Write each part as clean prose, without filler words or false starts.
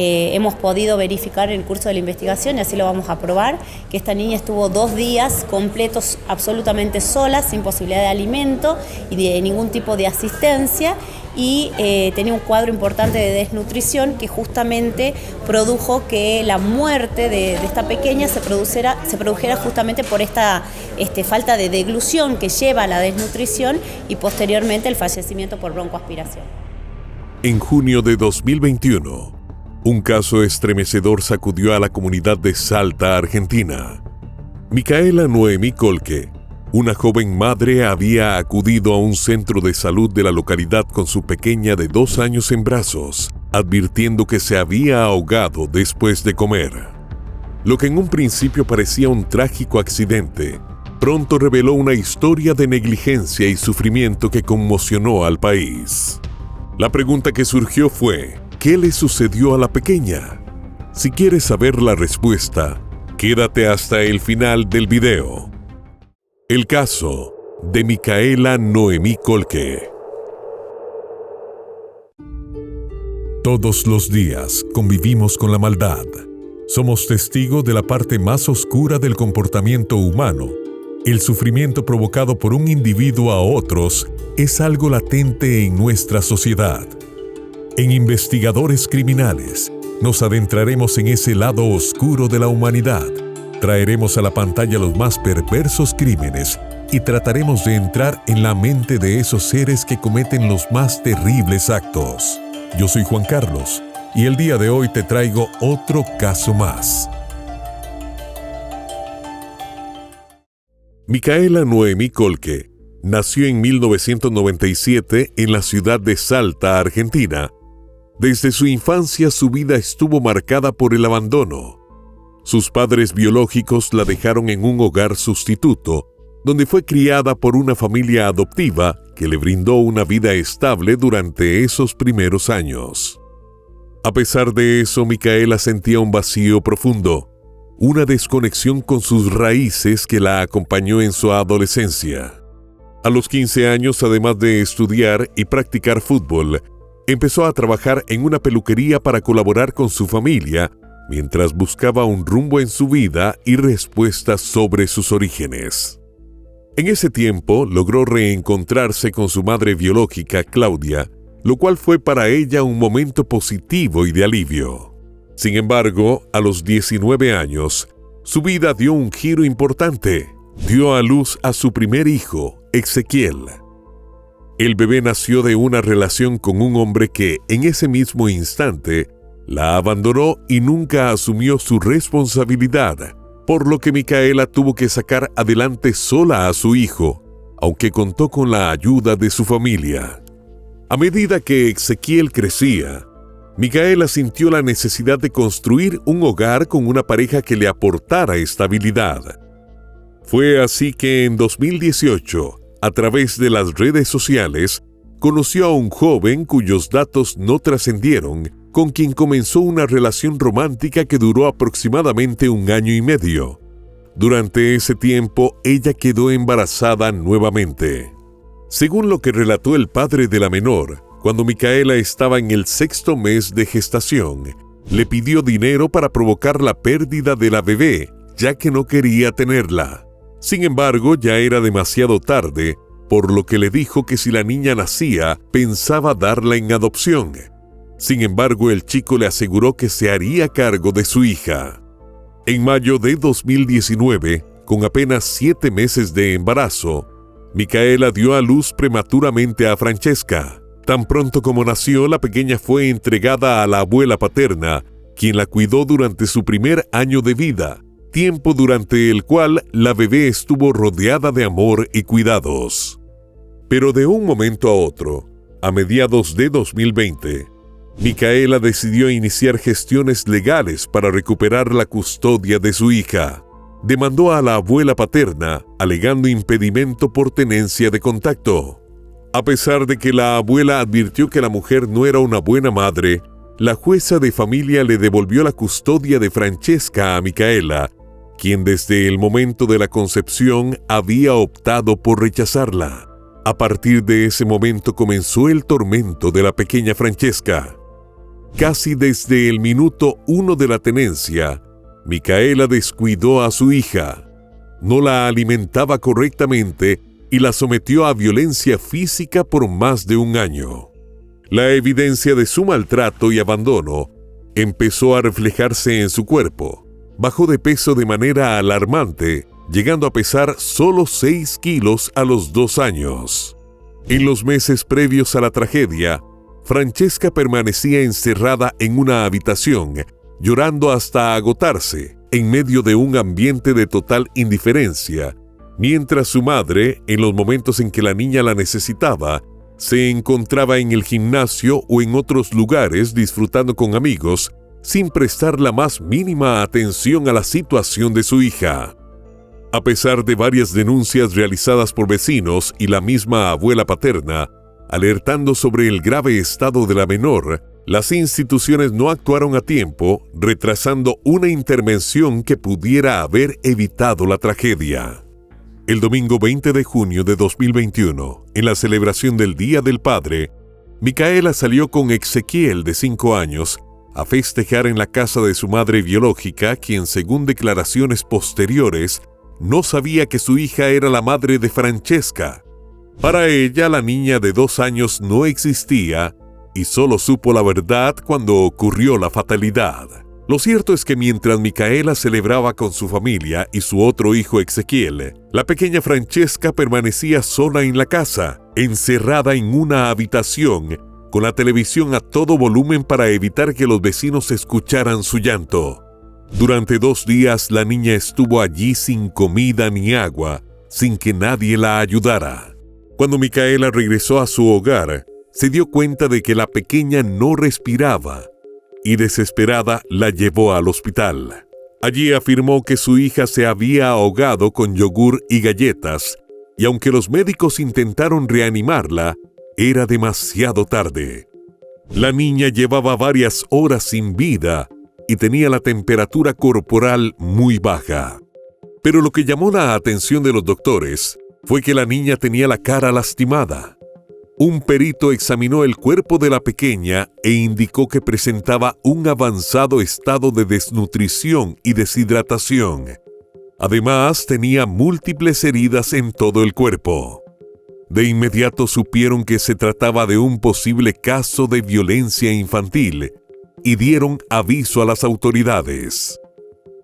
Hemos podido verificar en el curso de la investigación, y así lo vamos a probar, que esta niña estuvo 2 días completos absolutamente sola, sin posibilidad de alimento y de ningún tipo de asistencia, y tenía un cuadro importante de desnutrición que justamente produjo que la muerte de esta pequeña se produjera justamente por esta falta de deglución que lleva a la desnutrición y posteriormente el fallecimiento por broncoaspiración. En junio de 2021, un caso estremecedor sacudió a la comunidad de Salta, Argentina. Micaela Noemí Colque, una joven madre, había acudido a un centro de salud de la localidad con su pequeña de 2 años en brazos, advirtiendo que se había ahogado después de comer. Lo que en un principio parecía un trágico accidente, pronto reveló una historia de negligencia y sufrimiento que conmocionó al país. La pregunta que surgió fue: ¿qué le sucedió a la pequeña? Si quieres saber la respuesta, quédate hasta el final del video. El caso de Micaela Noemí Colque. Todos los días convivimos con la maldad. Somos testigos de la parte más oscura del comportamiento humano. El sufrimiento provocado por un individuo a otros es algo latente en nuestra sociedad. En Investigadores Criminales, nos adentraremos en ese lado oscuro de la humanidad. Traeremos a la pantalla los más perversos crímenes y trataremos de entrar en la mente de esos seres que cometen los más terribles actos. Yo soy Juan Carlos y el día de hoy te traigo otro caso más. Micaela Noemí Colque nació en 1997 en la ciudad de Salta, Argentina. Desde su infancia su vida estuvo marcada por el abandono. Sus padres biológicos la dejaron en un hogar sustituto, donde fue criada por una familia adoptiva que le brindó una vida estable durante esos primeros años. A pesar de eso, Micaela sentía un vacío profundo, una desconexión con sus raíces que la acompañó en su adolescencia. A los 15 años, además de estudiar y practicar fútbol, empezó a trabajar en una peluquería para colaborar con su familia, mientras buscaba un rumbo en su vida y respuestas sobre sus orígenes. En ese tiempo logró reencontrarse con su madre biológica, Claudia, lo cual fue para ella un momento positivo y de alivio. Sin embargo, a los 19 años, su vida dio un giro importante. Dio a luz a su primer hijo, Ezequiel. El bebé nació de una relación con un hombre que, en ese mismo instante, la abandonó y nunca asumió su responsabilidad, por lo que Micaela tuvo que sacar adelante sola a su hijo, aunque contó con la ayuda de su familia. A medida que Ezequiel crecía, Micaela sintió la necesidad de construir un hogar con una pareja que le aportara estabilidad. Fue así que en 2018, a través de las redes sociales, conoció a un joven cuyos datos no trascendieron, con quien comenzó una relación romántica que duró aproximadamente 1 año y medio. Durante ese tiempo, ella quedó embarazada nuevamente. Según lo que relató el padre de la menor, cuando Micaela estaba en el 6º mes de gestación, le pidió dinero para provocar la pérdida de la bebé, ya que no quería tenerla. Sin embargo, ya era demasiado tarde, por lo que le dijo que si la niña nacía, pensaba darla en adopción. Sin embargo, el chico le aseguró que se haría cargo de su hija. En mayo de 2019, con apenas 7 meses de embarazo, Micaela dio a luz prematuramente a Francesca. Tan pronto como nació, la pequeña fue entregada a la abuela paterna, quien la cuidó durante su primer año de vida, tiempo durante el cual la bebé estuvo rodeada de amor y cuidados. Pero de un momento a otro, a mediados de 2020, Micaela decidió iniciar gestiones legales para recuperar la custodia de su hija. Demandó a la abuela paterna, alegando impedimento por tenencia de contacto. A pesar de que la abuela advirtió que la mujer no era una buena madre, la jueza de familia le devolvió la custodia de Francesca a Micaela, quien desde el momento de la concepción había optado por rechazarla. A partir de ese momento comenzó el tormento de la pequeña Francesca. Casi desde el minuto 1 de la tenencia, Micaela descuidó a su hija, no la alimentaba correctamente y la sometió a violencia física por más de un año. La evidencia de su maltrato y abandono empezó a reflejarse en su cuerpo. Bajó de peso de manera alarmante, llegando a pesar solo 6 kilos a los 2 años. En los meses previos a la tragedia, Francesca permanecía encerrada en una habitación, llorando hasta agotarse, en medio de un ambiente de total indiferencia, mientras su madre, en los momentos en que la niña la necesitaba, se encontraba en el gimnasio o en otros lugares disfrutando con amigos, sin prestar la más mínima atención a la situación de su hija. A pesar de varias denuncias realizadas por vecinos y la misma abuela paterna, alertando sobre el grave estado de la menor, las instituciones no actuaron a tiempo, retrasando una intervención que pudiera haber evitado la tragedia. El domingo 20 de junio de 2021, en la celebración del Día del Padre, Micaela salió con Ezequiel, de 5 años, a festejar en la casa de su madre biológica, quien, según declaraciones posteriores, no sabía que su hija era la madre de Francesca. Para ella, la niña de 2 años no existía y solo supo la verdad cuando ocurrió la fatalidad. Lo cierto es que mientras Micaela celebraba con su familia y su otro hijo Ezequiel, la pequeña Francesca permanecía sola en la casa, encerrada en una habitación, con la televisión a todo volumen para evitar que los vecinos escucharan su llanto. Durante 2 días la niña estuvo allí sin comida ni agua, sin que nadie la ayudara. Cuando Micaela regresó a su hogar, se dio cuenta de que la pequeña no respiraba y, desesperada, la llevó al hospital. Allí afirmó que su hija se había ahogado con yogur y galletas, y aunque los médicos intentaron reanimarla, era demasiado tarde. La niña llevaba varias horas sin vida y tenía la temperatura corporal muy baja. Pero lo que llamó la atención de los doctores fue que la niña tenía la cara lastimada. Un perito examinó el cuerpo de la pequeña e indicó que presentaba un avanzado estado de desnutrición y deshidratación. Además, tenía múltiples heridas en todo el cuerpo. De inmediato supieron que se trataba de un posible caso de violencia infantil y dieron aviso a las autoridades.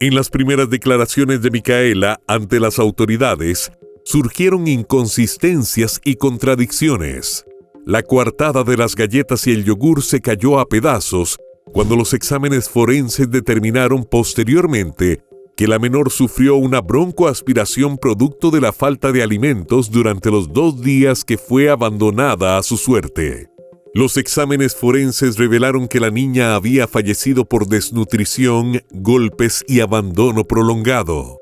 En las primeras declaraciones de Micaela ante las autoridades, surgieron inconsistencias y contradicciones. La coartada de las galletas y el yogur se cayó a pedazos cuando los exámenes forenses determinaron posteriormente que la menor sufrió una broncoaspiración producto de la falta de alimentos durante los 2 días que fue abandonada a su suerte. Los exámenes forenses revelaron que la niña había fallecido por desnutrición, golpes y abandono prolongado.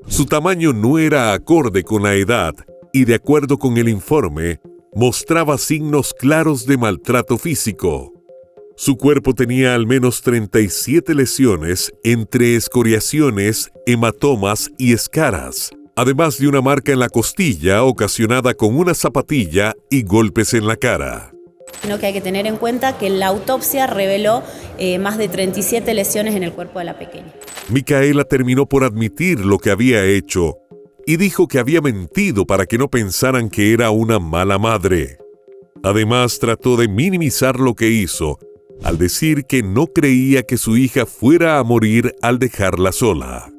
Su tamaño no era acorde con la edad y, de acuerdo con el informe, mostraba signos claros de maltrato físico. Su cuerpo tenía al menos 37 lesiones entre escoriaciones, hematomas y escaras, además de una marca en la costilla ocasionada con una zapatilla y golpes en la cara. Sino que hay que tener en cuenta que la autopsia reveló más de 37 lesiones en el cuerpo de la pequeña. Micaela terminó por admitir lo que había hecho y dijo que había mentido para que no pensaran que era una mala madre. Además, trató de minimizar lo que hizo al decir que no creía que su hija fuera a morir al dejarla sola.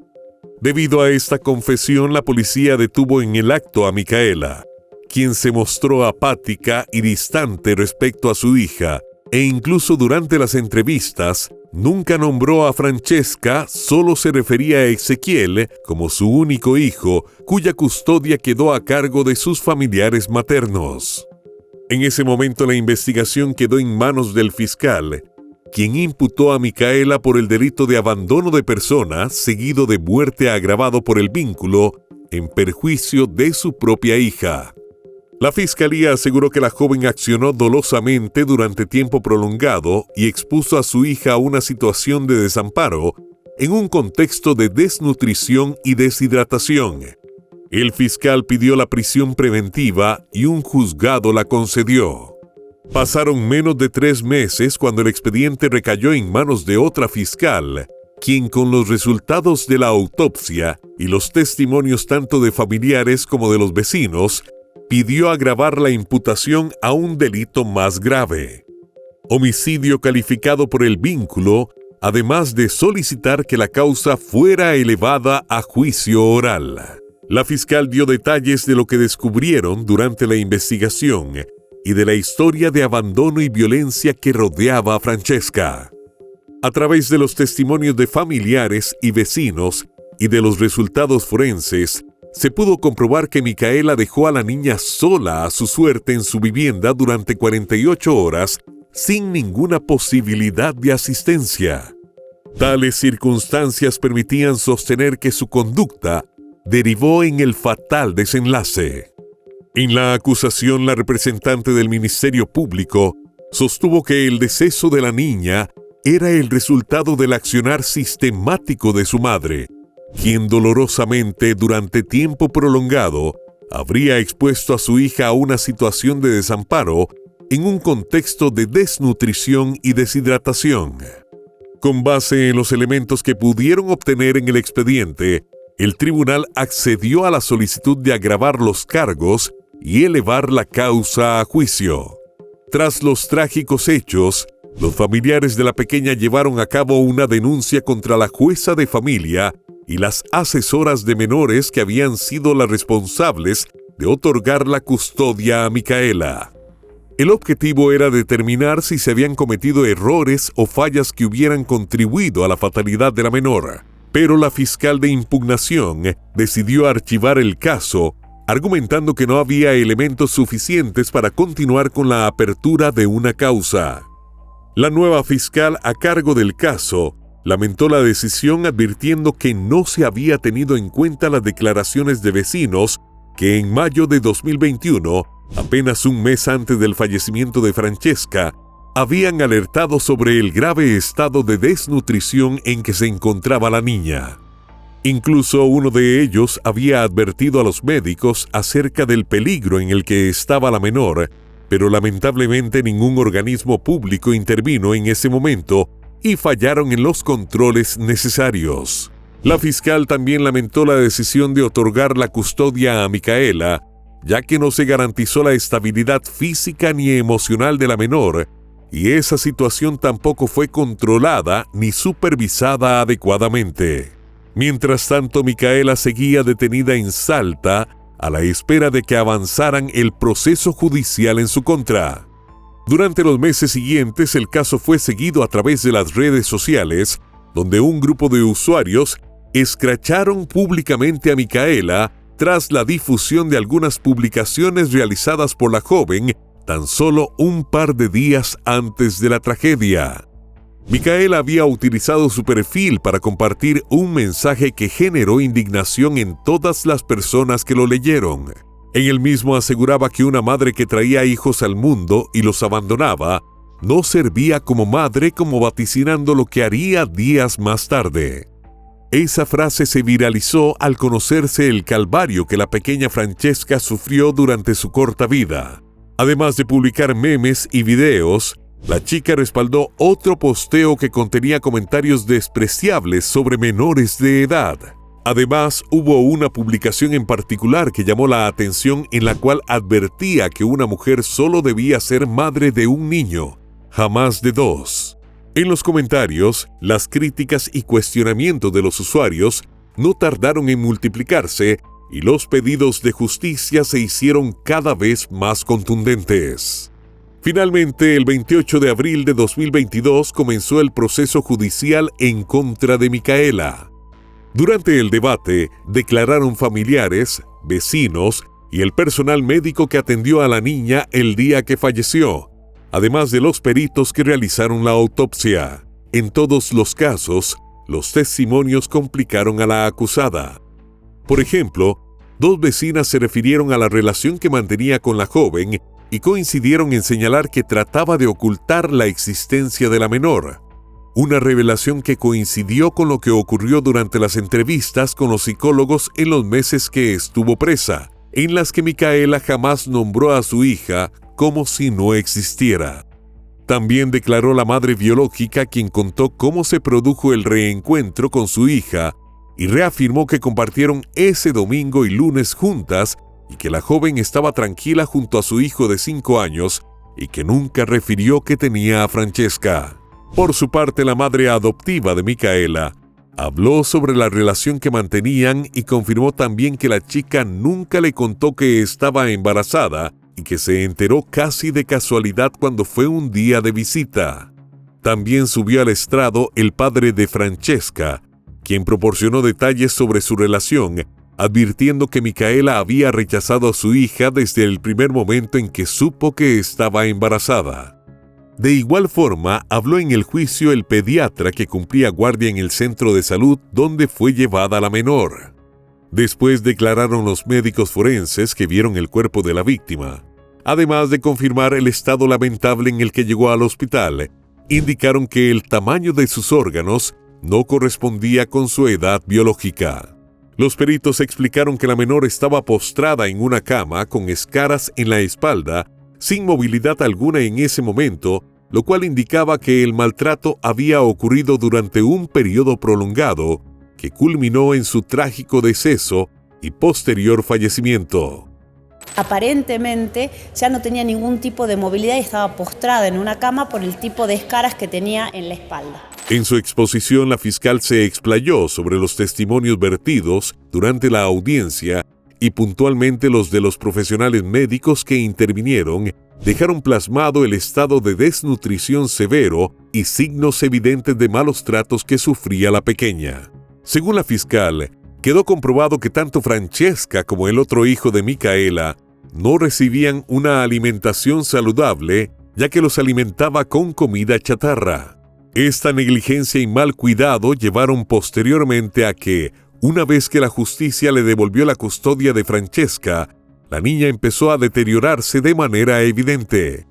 Debido a esta confesión, la policía detuvo en el acto a Micaela, quien se mostró apática y distante respecto a su hija, e incluso durante las entrevistas nunca nombró a Francesca, solo se refería a Ezequiel como su único hijo, cuya custodia quedó a cargo de sus familiares maternos. En ese momento la investigación quedó en manos del fiscal, quien imputó a Micaela por el delito de abandono de persona, seguido de muerte agravado por el vínculo, en perjuicio de su propia hija. La fiscalía aseguró que la joven accionó dolosamente durante tiempo prolongado y expuso a su hija a una situación de desamparo en un contexto de desnutrición y deshidratación. El fiscal pidió la prisión preventiva y un juzgado la concedió. Pasaron menos de 3 meses cuando el expediente recayó en manos de otra fiscal, quien con los resultados de la autopsia y los testimonios tanto de familiares como de los vecinos, pidió agravar la imputación a un delito más grave: homicidio calificado por el vínculo, además de solicitar que la causa fuera elevada a juicio oral. La fiscal dio detalles de lo que descubrieron durante la investigación y de la historia de abandono y violencia que rodeaba a Francesca. A través de los testimonios de familiares y vecinos y de los resultados forenses, se pudo comprobar que Micaela dejó a la niña sola a su suerte en su vivienda durante 48 horas sin ninguna posibilidad de asistencia. Tales circunstancias permitían sostener que su conducta derivó en el fatal desenlace. En la acusación, la representante del Ministerio Público sostuvo que el deceso de la niña era el resultado del accionar sistemático de su madre, quien dolorosamente, durante tiempo prolongado, habría expuesto a su hija a una situación de desamparo en un contexto de desnutrición y deshidratación. Con base en los elementos que pudieron obtener en el expediente, el tribunal accedió a la solicitud de agravar los cargos y elevar la causa a juicio. Tras los trágicos hechos, los familiares de la pequeña llevaron a cabo una denuncia contra la jueza de familia y las asesoras de menores que habían sido las responsables de otorgar la custodia a Micaela. El objetivo era determinar si se habían cometido errores o fallas que hubieran contribuido a la fatalidad de la menor, pero la fiscal de impugnación decidió archivar el caso, argumentando que no había elementos suficientes para continuar con la apertura de una causa. La nueva fiscal a cargo del caso lamentó la decisión, advirtiendo que no se había tenido en cuenta las declaraciones de vecinos que en mayo de 2021, apenas un mes antes del fallecimiento de Francesca, habían alertado sobre el grave estado de desnutrición en que se encontraba la niña. Incluso uno de ellos había advertido a los médicos acerca del peligro en el que estaba la menor, pero lamentablemente ningún organismo público intervino en ese momento y fallaron en los controles necesarios. La fiscal también lamentó la decisión de otorgar la custodia a Micaela, ya que no se garantizó la estabilidad física ni emocional de la menor, y esa situación tampoco fue controlada ni supervisada adecuadamente. Mientras tanto, Micaela seguía detenida en Salta a la espera de que avanzaran el proceso judicial en su contra. Durante los meses siguientes, el caso fue seguido a través de las redes sociales, donde un grupo de usuarios escracharon públicamente a Micaela tras la difusión de algunas publicaciones realizadas por la joven tan solo un par de días antes de la tragedia. Micaela había utilizado su perfil para compartir un mensaje que generó indignación en todas las personas que lo leyeron. En el mismo aseguraba que una madre que traía hijos al mundo y los abandonaba no servía como madre, como vaticinando lo que haría días más tarde. Esa frase se viralizó al conocerse el calvario que la pequeña Francesca sufrió durante su corta vida. Además de publicar memes y videos, la chica respaldó otro posteo que contenía comentarios despreciables sobre menores de edad. Además, hubo una publicación en particular que llamó la atención, en la cual advertía que una mujer solo debía ser madre de un niño, jamás de 2. En los comentarios, las críticas y cuestionamientos de los usuarios no tardaron en multiplicarse y los pedidos de justicia se hicieron cada vez más contundentes. Finalmente, el 28 de abril de 2022 comenzó el proceso judicial en contra de Micaela. Durante el debate, declararon familiares, vecinos y el personal médico que atendió a la niña el día que falleció, además de los peritos que realizaron la autopsia. En todos los casos, los testimonios complicaron a la acusada. Por ejemplo, 2 vecinas se refirieron a la relación que mantenía con la joven y coincidieron en señalar que trataba de ocultar la existencia de la menor. Una revelación que coincidió con lo que ocurrió durante las entrevistas con los psicólogos en los meses que estuvo presa, en las que Micaela jamás nombró a su hija como si no existiera. También declaró la madre biológica, quien contó cómo se produjo el reencuentro con su hija y reafirmó que compartieron ese domingo y lunes juntas y que la joven estaba tranquila junto a su hijo de 5 años y que nunca refirió que tenía a Francesca. Por su parte, la madre adoptiva de Micaela habló sobre la relación que mantenían y confirmó también que la chica nunca le contó que estaba embarazada y que se enteró casi de casualidad cuando fue un día de visita. También subió al estrado el padre de Francesca, quien proporcionó detalles sobre su relación, advirtiendo que Micaela había rechazado a su hija desde el primer momento en que supo que estaba embarazada. De igual forma, habló en el juicio el pediatra que cumplía guardia en el centro de salud donde fue llevada la menor. Después declararon los médicos forenses que vieron el cuerpo de la víctima. Además de confirmar el estado lamentable en el que llegó al hospital, indicaron que el tamaño de sus órganos no correspondía con su edad biológica. Los peritos explicaron que la menor estaba postrada en una cama con escaras en la espalda, sin movilidad alguna en ese momento, lo cual indicaba que el maltrato había ocurrido durante un periodo prolongado que culminó en su trágico deceso y posterior fallecimiento. Aparentemente ya no tenía ningún tipo de movilidad y estaba postrada en una cama por el tipo de escaras que tenía en la espalda. En su exposición, la fiscal se explayó sobre los testimonios vertidos durante la audiencia y puntualmente los de los profesionales médicos que intervinieron dejaron plasmado el estado de desnutrición severo y signos evidentes de malos tratos que sufría la pequeña. Según la fiscal, quedó comprobado que tanto Francesca como el otro hijo de Micaela no recibían una alimentación saludable, ya que los alimentaba con comida chatarra. Esta negligencia y mal cuidado llevaron posteriormente a que, una vez que la justicia le devolvió la custodia de Francesca, la niña empezó a deteriorarse de manera evidente.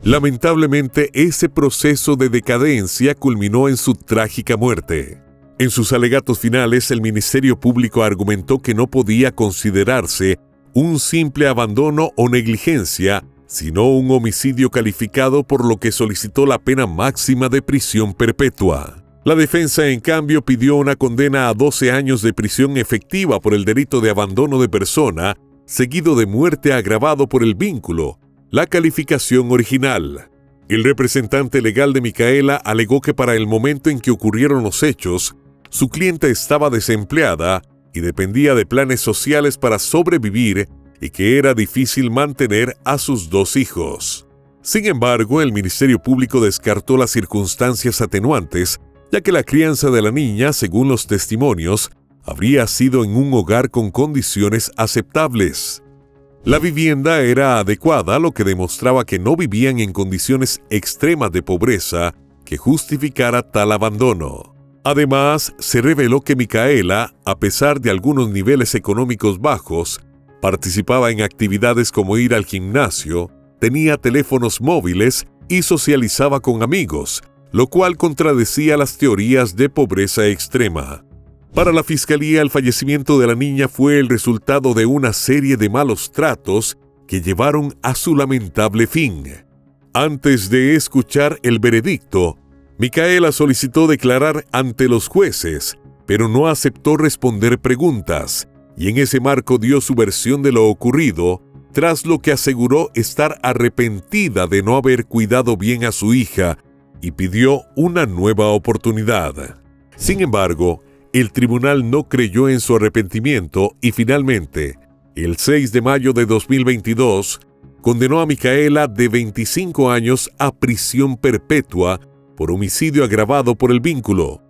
Lamentablemente, ese proceso de decadencia culminó en su trágica muerte. En sus alegatos finales, el Ministerio Público argumentó que no podía considerarse un simple abandono o negligencia, sino un homicidio calificado, por lo que solicitó la pena máxima de prisión perpetua. La defensa, en cambio, pidió una condena a 12 años de prisión efectiva por el delito de abandono de persona, seguido de muerte agravado por el vínculo, la calificación original. El representante legal de Micaela alegó que para el momento en que ocurrieron los hechos, su clienta estaba desempleada y dependía de planes sociales para sobrevivir y que era difícil mantener a sus 2 hijos. Sin embargo, el Ministerio Público descartó las circunstancias atenuantes, ya que la crianza de la niña, según los testimonios, habría sido en un hogar con condiciones aceptables. La vivienda era adecuada, lo que demostraba que no vivían en condiciones extremas de pobreza que justificara tal abandono. Además, se reveló que Micaela, a pesar de algunos niveles económicos bajos, participaba en actividades como ir al gimnasio, tenía teléfonos móviles y socializaba con amigos, lo cual contradecía las teorías de pobreza extrema. Para la fiscalía, el fallecimiento de la niña fue el resultado de una serie de malos tratos que llevaron a su lamentable fin. Antes de escuchar el veredicto, Micaela solicitó declarar ante los jueces, pero no aceptó responder preguntas, y en ese marco dio su versión de lo ocurrido, tras lo que aseguró estar arrepentida de no haber cuidado bien a su hija y pidió una nueva oportunidad. Sin embargo, el tribunal no creyó en su arrepentimiento y finalmente, el 6 de mayo de 2022, condenó a Micaela, de 25 años, a prisión perpetua por homicidio agravado por el vínculo.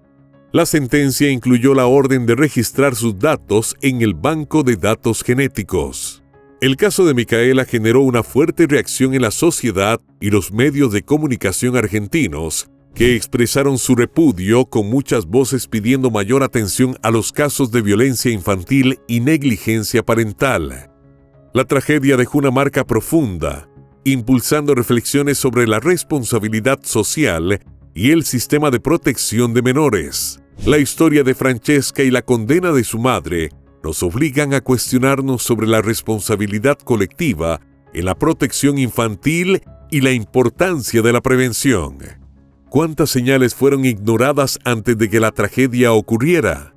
La sentencia incluyó la orden de registrar sus datos en el Banco de Datos Genéticos. El caso de Micaela generó una fuerte reacción en la sociedad y los medios de comunicación argentinos, que expresaron su repudio con muchas voces pidiendo mayor atención a los casos de violencia infantil y negligencia parental. La tragedia dejó una marca profunda, impulsando reflexiones sobre la responsabilidad social y el sistema de protección de menores. La historia de Francesca y la condena de su madre nos obligan a cuestionarnos sobre la responsabilidad colectiva en la protección infantil y la importancia de la prevención. ¿Cuántas señales fueron ignoradas antes de que la tragedia ocurriera?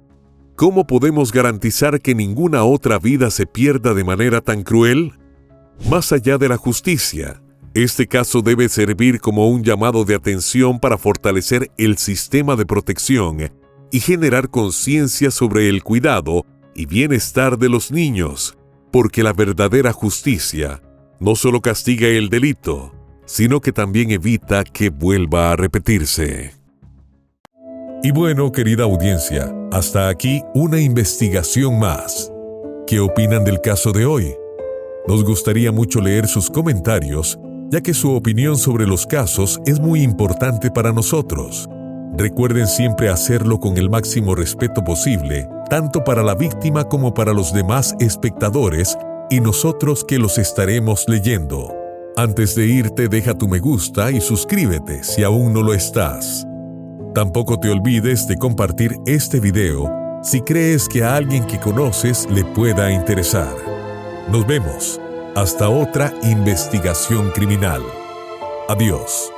¿Cómo podemos garantizar que ninguna otra vida se pierda de manera tan cruel? Más allá de la justicia, este caso debe servir como un llamado de atención para fortalecer el sistema de protección y generar conciencia sobre el cuidado y bienestar de los niños, porque la verdadera justicia no solo castiga el delito, sino que también evita que vuelva a repetirse. Y bueno, querida audiencia, hasta aquí una investigación más. ¿Qué opinan del caso de hoy? Nos gustaría mucho leer sus comentarios, ya que su opinión sobre los casos es muy importante para nosotros. Recuerden siempre hacerlo con el máximo respeto posible, tanto para la víctima como para los demás espectadores y nosotros que los estaremos leyendo. Antes de irte, deja tu me gusta y suscríbete si aún no lo estás. Tampoco te olvides de compartir este video si crees que a alguien que conoces le pueda interesar. Nos vemos. Hasta otra investigación criminal. Adiós.